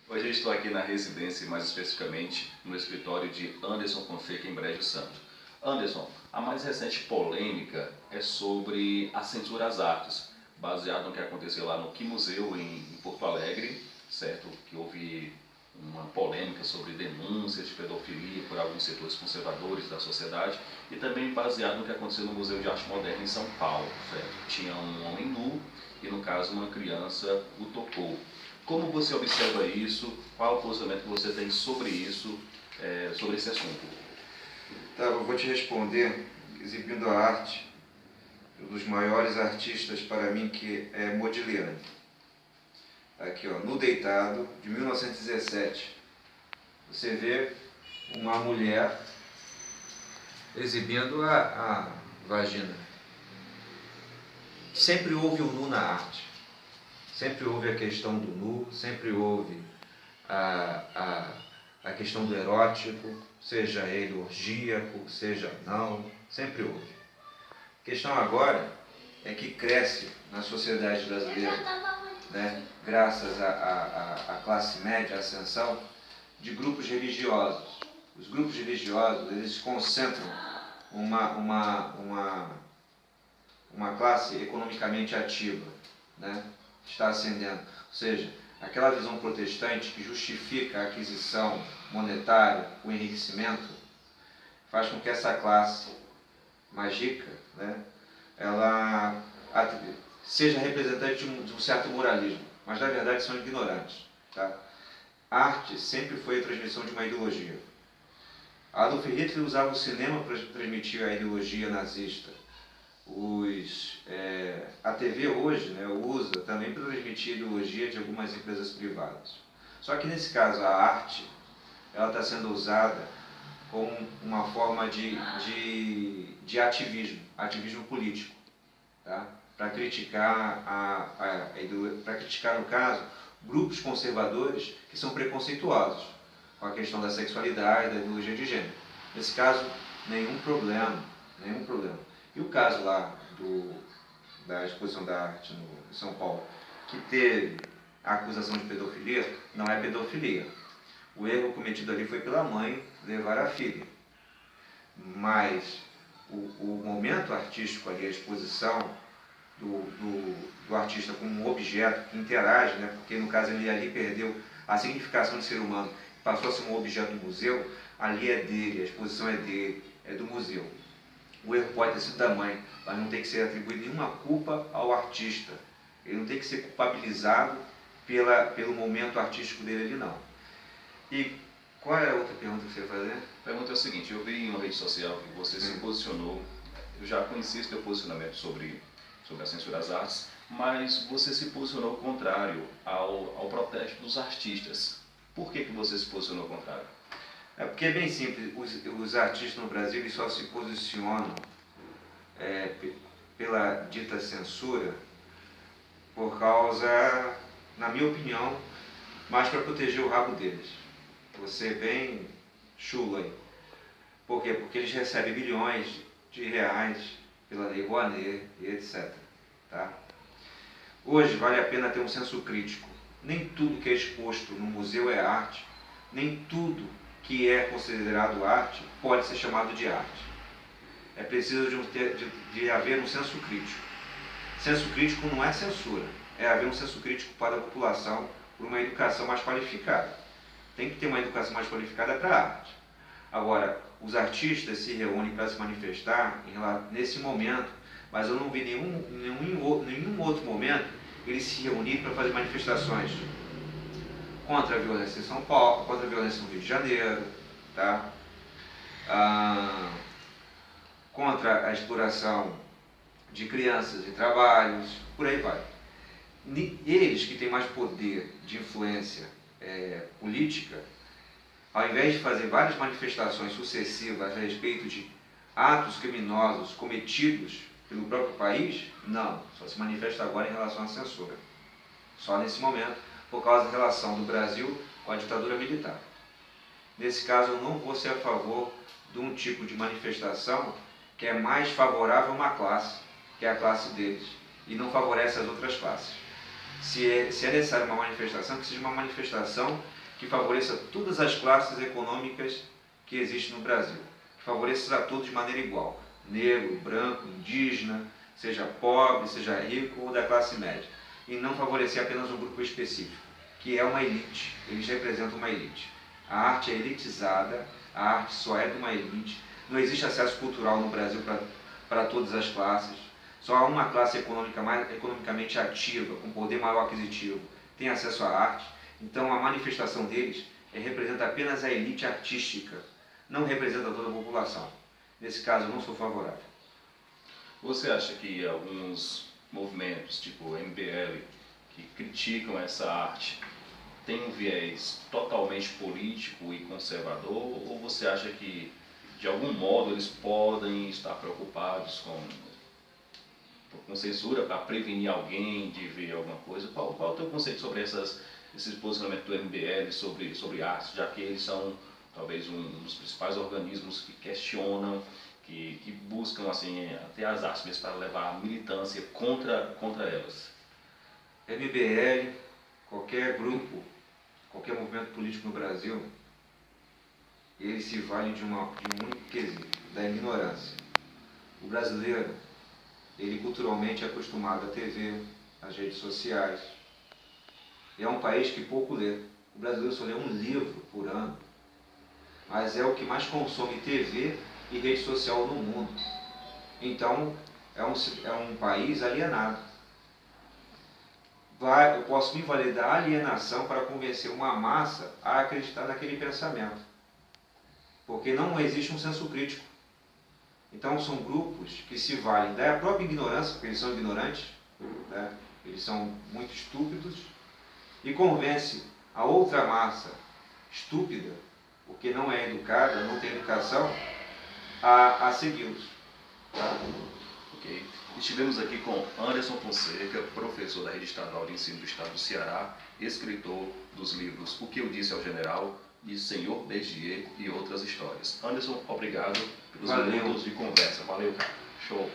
Hoje eu estou aqui na residência, mais especificamente no escritório de Anderson Fonseca, em Brejo Santo. Anderson, a mais recente polêmica é sobre a censura às artes, baseado no que aconteceu lá no Que Museu, em Porto Alegre, certo? Que houve uma polêmica sobre denúncias de pedofilia por alguns setores conservadores da sociedade e também baseado no que aconteceu no Museu de Arte Moderna em São Paulo, certo? Tinha um homem nu e, no caso, uma criança o tocou. Como você observa isso? Qual o posicionamento que você tem sobre isso, sobre esse assunto? Tá, eu vou te responder exibindo a arte um dos maiores artistas para mim, que é Modigliani. Aqui, ó, No Deitado, de 1917. Você vê uma mulher exibindo a vagina. Sempre houve o nu na arte. Sempre houve a questão do nu, sempre houve a questão do erótico, seja ele orgíaco, seja não, sempre houve. A questão agora é que cresce na sociedade brasileira, né, graças à classe média, à ascensão, de grupos religiosos. Os grupos religiosos, eles concentram uma classe economicamente ativa, né, está ascendendo. Ou seja, aquela visão protestante que justifica a aquisição monetária, o enriquecimento, faz com que essa classe mais rica, né, ela seja representante de um certo moralismo, mas na verdade são ignorantes. Tá? A arte sempre foi a transmissão de uma ideologia. Adolf Hitler usava o cinema para transmitir a ideologia nazista. A TV hoje, né, usa também para transmitir a ideologia de algumas empresas privadas. Só que nesse caso a arte ela está sendo usada como uma forma de ativismo político, tá? Para criticar, para criticar, no caso, grupos conservadores que são preconceituosos com a questão da sexualidade, da ideologia de gênero. Nesse caso, nenhum problema. E o caso lá da exposição da arte em São Paulo, que teve a acusação de pedofilia, não é pedofilia. O erro cometido ali foi pela mãe levar a filha. Mas o momento artístico ali, a exposição do artista como um objeto que interage, né, porque no caso ele ali perdeu a significação de ser humano, passou a ser um objeto do museu, ali é dele, a exposição é dele, é do museu. O erro pode ter sido da mãe, mas não tem que ser atribuído nenhuma culpa ao artista. Ele não tem que ser culpabilizado pelo momento artístico dele ali, não. E qual é a outra pergunta que você ia fazer? A pergunta é o seguinte: eu vi em uma rede social que você se posicionou, eu já conheci esse seu posicionamento sobre a censura às artes, mas você se posicionou contrário ao protesto dos artistas. Por que você se posicionou contrário? É porque é bem simples, os artistas no Brasil eles só se posicionam pela dita censura por causa, na minha opinião, mais para proteger o rabo deles. Você é bem chulo aí. Por quê? Porque eles recebem bilhões de reais pela Lei Rouanet e etc. Tá? Hoje vale a pena ter um senso crítico. Nem tudo que é exposto no museu é arte, nem tudo que é considerado arte pode ser chamado de arte. É preciso de haver um senso crítico. Senso crítico não é censura, é haver um senso crítico para a população, por uma educação mais qualificada. Tem que ter uma educação mais qualificada para a arte. Agora, os artistas se reúnem para se manifestar nesse momento, mas eu não vi nenhum outro momento eles se reunirem para fazer manifestações contra a violência em São Paulo, contra a violência no Rio de Janeiro, tá? Contra a exploração de crianças em trabalhos, por aí vai. Eles que têm mais poder de influência política, ao invés de fazer várias manifestações sucessivas a respeito de atos criminosos cometidos pelo próprio país, não, só se manifesta agora em relação à censura. Só nesse momento, por causa da relação do Brasil com a ditadura militar. Nesse caso, eu não vou ser a favor de um tipo de manifestação que é mais favorável a uma classe, que é a classe deles, e não favorece as outras classes. se é necessária uma manifestação, que seja uma manifestação que favoreça todas as classes econômicas que existem no Brasil, que favoreça a todos de maneira igual, negro, branco, indígena, seja pobre, seja rico ou da classe média, e não favorecer apenas um grupo específico, que é uma elite. Eles representam uma elite. A arte é elitizada, a arte só é de uma elite, não existe acesso cultural no Brasil para todas as classes, só há uma classe economicamente ativa, com poder maior aquisitivo, tem acesso à arte. Então a manifestação deles representa apenas a elite artística, não representa toda a população. Nesse caso eu não sou favorável. Você acha que alguns movimentos, tipo o MBL, que criticam essa arte, tem um viés totalmente político e conservador, ou você acha que, de algum modo, eles podem estar preocupados com censura para prevenir alguém de ver alguma coisa? Qual é o teu conceito sobre esses posicionamentos do MBL sobre arte, já que eles são talvez um dos principais organismos que questionam, que buscam assim, até as artes mesmo para levar a militância contra elas? MBL, qualquer grupo, qualquer movimento político no Brasil, ele se vale de um único quesito, da ignorância. O brasileiro, ele culturalmente é acostumado à TV, às redes sociais. É um país que pouco lê. O brasileiro só lê um livro por ano, mas é o que mais consome TV e rede social no mundo. Então, é um país alienado. Eu posso me valer da alienação para convencer uma massa a acreditar naquele pensamento, porque não existe um senso crítico. Então são grupos que se valem da própria ignorância, porque eles são ignorantes, né? Eles são muito estúpidos, e convence a outra massa estúpida, porque não é educada, não tem educação, a segui-los. Tá? Ok. Estivemos aqui com Anderson Fonseca, professor da Rede Estadual de Ensino do Estado do Ceará, escritor dos livros O que eu disse ao General e Senhor Desdier e outras histórias. Anderson, obrigado pelos minutos de conversa. Valeu, cara. Show.